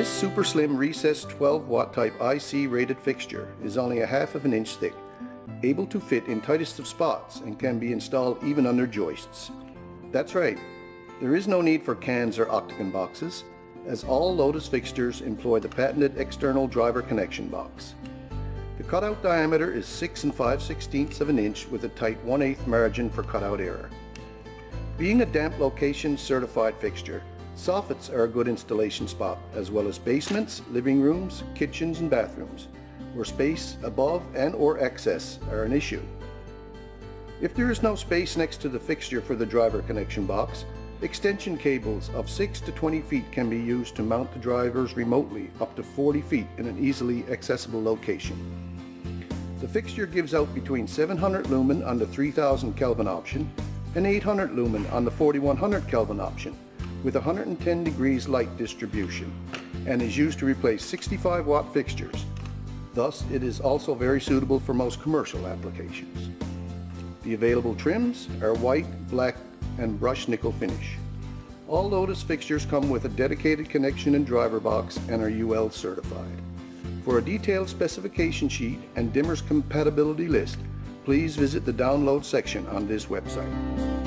This super slim recessed 12 watt type IC rated fixture is only a half of an inch thick, able to fit in tightest of spots and can be installed even under joists. That's right, there is no need for cans or octagon boxes, as all Lotus fixtures employ the patented external driver connection box. The cutout diameter is 6 5/16 of an inch with a tight 1/8 margin for cutout error. Being a damp location certified fixture, soffits are a good installation spot, as well as basements, living rooms, kitchens and bathrooms, where space above and or excess are an issue. If there is no space next to the fixture for the driver connection box, extension cables of 6 to 20 feet can be used to mount the drivers remotely up to 40 feet in an easily accessible location. The fixture gives out between 700 lumen on the 3000 Kelvin option and 800 lumen on the 4100 Kelvin option, with 110 degrees light distribution, and is used to replace 65 watt fixtures. Thus, it is also very suitable for most commercial applications. The available trims are white, black, and brushed nickel finish. All Lotus fixtures come with a dedicated connection and driver box and are UL certified. For a detailed specification sheet and dimmers compatibility list, please visit the download section on this website.